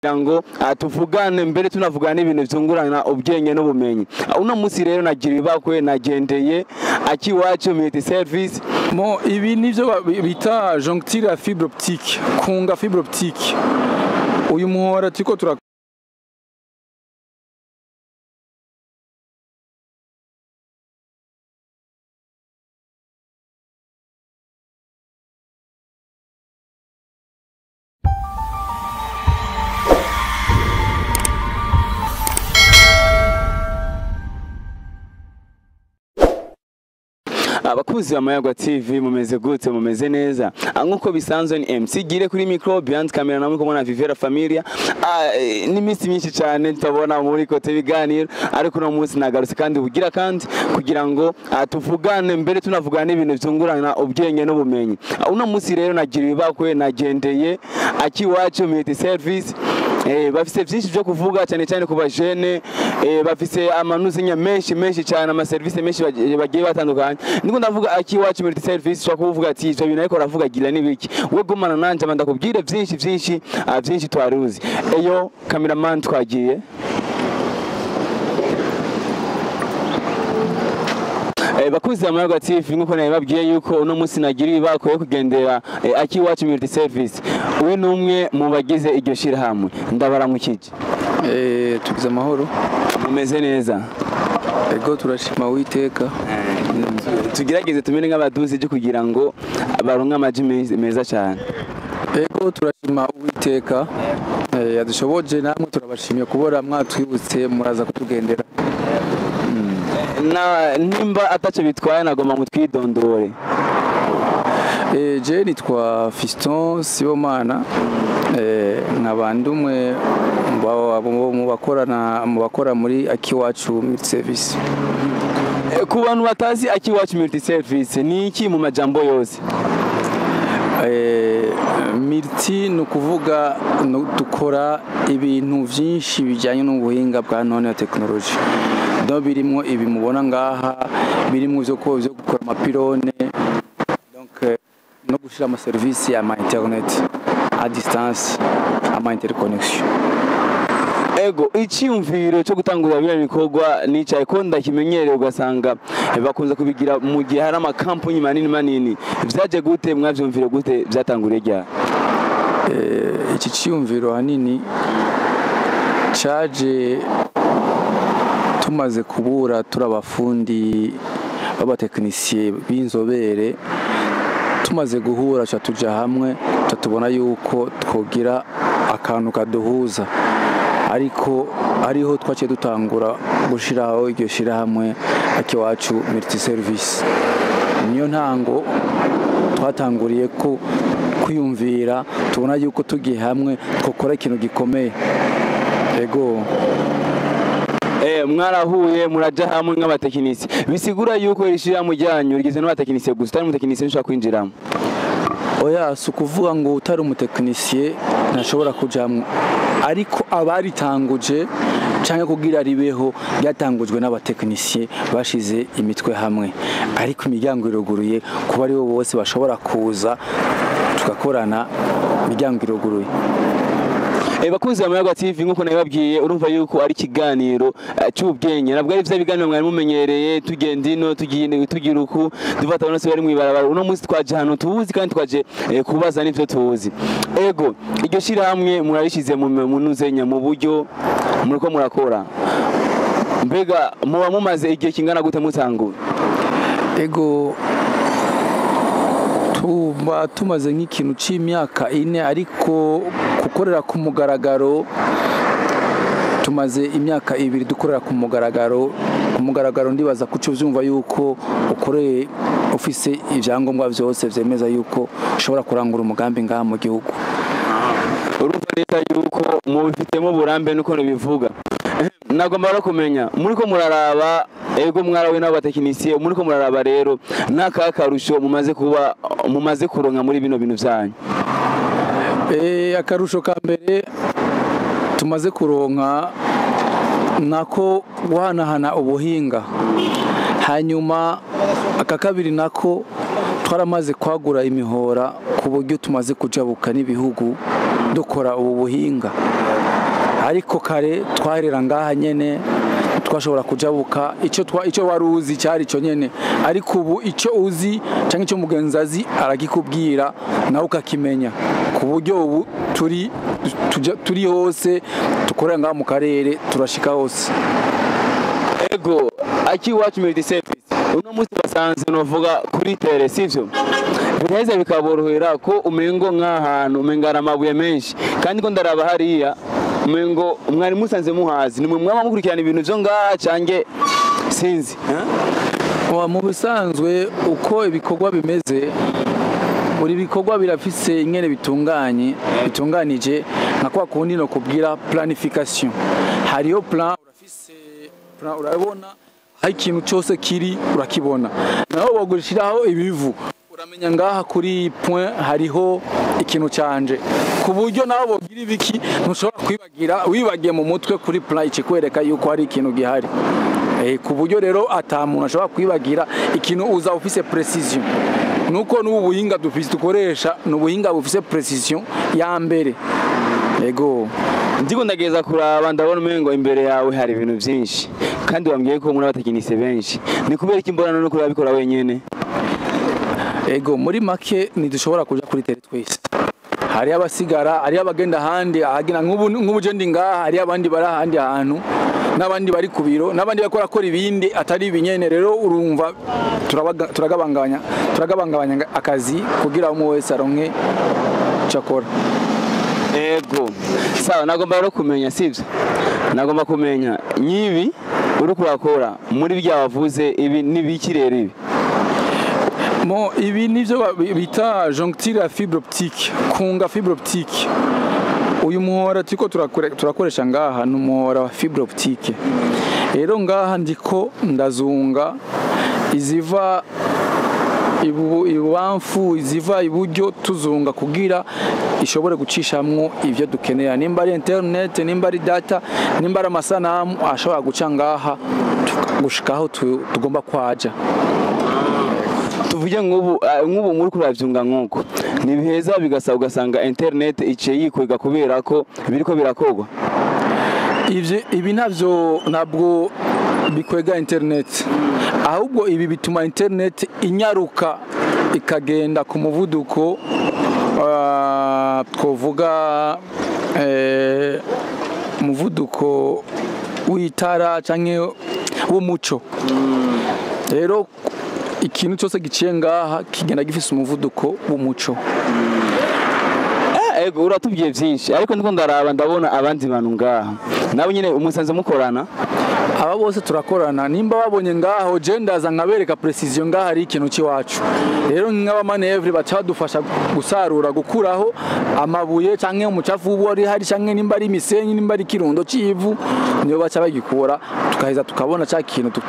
ngo tuvugane mbere tunavugana ibintu byungurana ubwenge n'ubumenyi. Uno munsi rero nagira ibakwe nagendeye Akiwacu Multiservice. Mo ibi nivyo bita joncture ya fibre optique, kunga fibre optique. Uyu muhora tiko tura Abakuzi wa Mayagwa TV mumeze gute mumeze neza nkuko bisanzwe ni MC gire kuri micro behind camera namwe Kubona Vivera familia ni misi myinshi cyane tutabona muri kote biganiro ariko no munsi nagarutse kandi bugira kandi kugira ngo tuvugane mbere tunavugana ibintu byungurana ubwenge n'ubumenyi. Uno munsi rero nagira ibakwe nagendeye Akiwacu Multiservice. Bafise vyinshi byo kuvuga cyane cyane ku bajene bafise amanuzinya menshi cyane ama service menshi bagiye batandukanye. Niko ndavuga Akiwacu Multiservice cyo kuvuga ati ivyo bintu ariko ravuga gira nibiki we gumana nanje ndakubwire vyinshi twaruzi. Eyo cameraman twagiye bakuzi wa Mayagwa TV nkuko nababwiye yuko uno munsi nagira ibako yo kugendera Akiwacu Multiservice. Uwe numwe mu bagize iryo shirahamwe ndabaramukije. Tugize amahoro mumeze neza? Ego turashima Uwiteka. Tugerageze tumene nk'abaduzi cyo kugira ngo baronke amaji meza cyane. Ego turashima Uwiteka yadushoboje namwe turabashimiye kubora mwatwibutse muraza kutugendera. Nimba atacho bitwaye nagoma mutwidondore. Je nitwa Fiston Sibomana nkabandumwe mu bakora muri Akiwacu Multiservice. Ku bantu batazi Akiwacu Multiservice ni iki mu majambo yose? Multi no kuvuga dukora ibintu vyinshi bijanye n'ubuhinga bwa none ya technology. Do birimo ibi mubona ngaha birimo byo gukora amapirone donc no gushira ama service ya internet à distance ama interconnection. Ego icyumviro cyo gutangura bya bikorwa nicaye ko ndakimenyereye ugasanga bakunze kubigira mu gihe hari ama company manini vyaje gute mwavyumvire gute byatanguriye rya iki cyumviro hanini caje tumaze kubura turabafundi b'abatekinisiye b'inzobere tumaze guhura cha tuja hamwe tubona yuko twogira akantu kaduhuza ariko ariho twaciye dutangura gushiraho iryo shirahamwe Akiwacu Multiservice. Niyo ntango twatanguriye ko kwiyumvira tubona yuko tugiye hamwe twokora ikintu gikomeye. Ego mwarahuye muraja hamwe nk'abatekinisi bisigura yuko rishira mu ryanyu rigeze n'abatekinisi gusa utari umutekinisi ushaka kwinjiramo? Oya sukuvuga ngo utari umutekinisi ntashobora kujamwe ariko abaritanguje canke kugira ribeho ryatangujwe n'abatekinisi bashize imitwe hamwe ariko imiryango iruguruye kuba ari bo bose bashobora kuza tugakorana imiryango iruguruye. Bakuzi wa Mayagwa TV nkuko nababwiye urumva yuko ari kiganiro cy'ubwenge nabwo ari bya biganiro mwari mumenyereye tugenda ino tugira uku dufata bonose bari mu ibarabara. Uno munsi twaje hano tubuzi kandi twaje kubaza n'ivyo tubuzi. Ego iryo shirahamwe murarishize mu nuzenya mu buryo muriko murakora mbega muba mumaze igihe kingana gute mutangura? Ego tumaze nk'ikintu c'imyaka 4 ariko gukorera ku mugaragaro tumaze imyaka 2 dukorera ku mugaragaro ndibaza kuco vyumva yuko ukoreye ufise ivyangombwa vyose vyemeza yuko ushobora kurangura umugambi ngaha mu gihugu. Urumva leta yuko mubifitemo burambe nuko bivuga. Nagomba kumenya muriko muraraba ego mwarawe n'abatekinisiye muriko muraraba rero nakakarusho mumaze kuronka muri bino bintu vyanyu. Akarusho ka mbere tumaze kuronka nako guhanahana ubuhinga, hanyuma aka kabiri nako twaramaze kwagura imihora ku buryo tumaze kujabuka n'ibihugu dukora ubu buhinga. ariko kare twarera ngaha nyene twashobora kujabuka icyo wari uzi cyari cyo nyene, ariko ubu icyo uzi cyangwa icyo mugenzi azi aragikubwira nawe ukakimenya, ku buryo ubu turi hose dukorera ngaha mu karere turashika hose. Ego Akiwacu Multiservice uno munsi basanze novuga kuri tere sivyo, biraheza bikaborohera ko umengo nk'ahantu umengara amabuye menshi, kandi ko ndaraba hariya umengo mwari musanze muhazi, ni mwe mwaba mukurikirana ibintu byo ngaha cange sinzi mu bisanzwe uko ibikorwa bimeze, buri bikorwa birafise ingene bitunganije nka kwa kundi no kubwira planification. Hariyo plan urabona aho ikintu cyose kiri urakibona, naho bagurishiraho ibivu uramenya ngaha kuri point hariho ikintu canje, ku buryo naho bogira ibiki ntushobora kwibagira wibagiye mu mutwe kuri plan ikikwereka yuko hari ikintu gihari. Ku buryo rero atamuntu ashobora kwibagira ikintu uza ufise precision, nuko n'ubu buhinga dukoresha n'ubuhinga bufise precision ya mbere. Ego ndiko ndageza kuraba ndabona umengo imbere yawe hari ibintu byinshi, kandi wambwiye ko muri abatekinisiye benshi, ni kubera iki mbona no kuraba bikora wenyene? Ego muri make ntidushobora kuja kuri tere twese, hari abasigara, hari abagenda ahandi ahagira nk'ubu je ndi ngaha, hari abandi bari ahandi ahantu, n'abandi bari ku biro, n'abandi bakora ibindi atari ibinyene. Rero urumva turagabanganya akazi kugira umwe wese aronke icyo akora. Ego sawa, nagomba rero kumenya sivyo, nagomba kumenya nyibi uri kurakora muri bya wavuze ibi nibiki rero ibi ibi nivyo bita joncture ya fibre optique, kunga fibre optique. Uyu muhora tiko turakoresha ngaha n'umuhora wa fibre optique. Rero ngaha ndiko ndazunga iziva ibubamfu iziva iburyo, tuzunga kugira ishobore gucishamwo ivyo dukenera, nimba ari internet, nimba ari data, nimba ari amasanamu ashobora guca ngaha gushikaho tugomba kwaja. Tuvuge nk'ubu muri kuravyunga nk'uko nibiheza bigasa ugasanga internet ice yikwega kubera ko biriko birakogwa. Ibi ntabwo bikwega internet, ahubwo ibi bituma internet inyaruka ikagenda ku muvuduko twovuga umuvuduko w'itara canke w'umuco. Rero ikintu cyose giciye ngaha kigenda gifise umuvuduko w'umuco. Ego uratubwiye byinshi, ariko ndiko ndaraba ndabona abandi bantu ngaha nabo nyine umusanze mukorana. Aba bose turakorana, nimba babonye ngaho je ndaza nkabereka precision ngaha ari ikintu ciwacu. Rero nk'aba manevre bacadufasha gusarura gukuraho amabuye canke umucafu w'ubori hari canke nimba ari imisenyi, nimba ari kirundo civu, niyo baca bagikura tukaheza tukabona ca kintu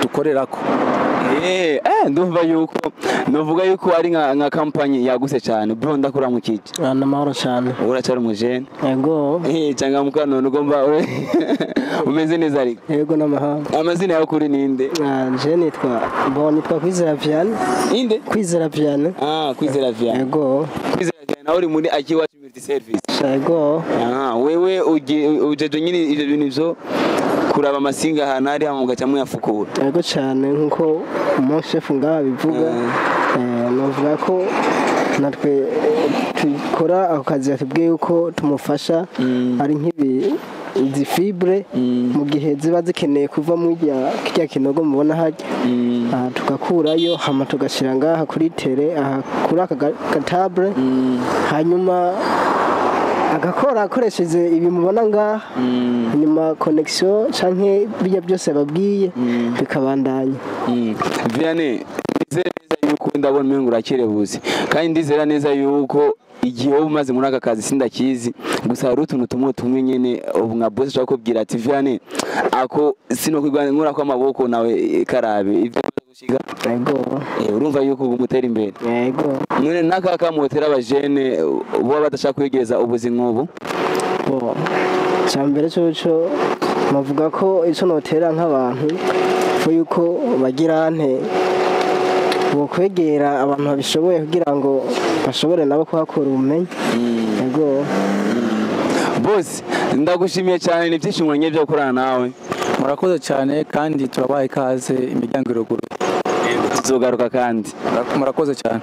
dukorerako. Ndumva yuko novuga yuko ari nka kampanye yaguse cyane. Bro ndakura mu kiki namahoro cyane. Uracyari umujene? Yego. Cyangwa mukano ugomba umeze neza ariko? Yego namahoro. Amazina yawe kuri ninde? Je nitwa Kwizera Vyane. Inde? Kwizera Vyane. Kwizera Vyane. Yego. Kwizera Vyane nawe uri muri Akiwacu Multiservice. Yego. Wewe ujeje nyine ibyo bintu byo kuraba amasinga ahantu ari hamwe gaca muyafukura. Yego cyane nkuko mon chef ngaha bivuga. Novuga ko natwe tukora akazi yatubwiye uko tumufasha ari nk'ibi izi fibre mu gihe ziba zikeneye kuva mu kirya kinogo mubona hajya tugakurayo hama tugashira ngaha kuri tere kuri aka gatable, hanyuma agakora akoresheje ibi mubona ngaha, nyuma connection canke bijya byose babwiye bikabandanya. Vyane nizera neza yuko ndabona umengo urakerebuze, kandi ndizera neza yuko igihe wowe umaze muri aka kazi sindakizi, gusa hari utuntu tumwe nyene ubu nka boss ashaka kubwira ati Vyane ako sino kwigwana nkura kwa maboko nawe karabe ivyo gushika. Yego. Urumva yuko umutera imbere. Yego. None nakaka mutera abajene bo badashaka kwegereza ubuzi nk'ubu. Cyambere cyo mavuga ko ico notera nk'abantu fo yuko bagira nte bo kwegera abantu babishoboye kugira ngo bashobore nabo kuhakora ubumenyi. Yego. boss ndagushimiye cyane ni byinshi mwanye byo gukorana nawe murakoze cyane kandi turabaye ikaze imiryango iruguru tuzogaruka kandi murakoze cyane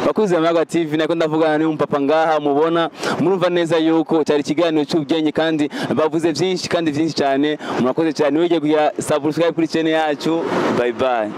bakuze Hamagara TV nako ndavugana ni umupapa ngaha mubona murumva neza yuko cyari ikiganiro cy'ubyenye kandi bavuze byinshi kandi byinshi cyane murakoze cyane wige kugira subscribe kuri channel yacu bye bye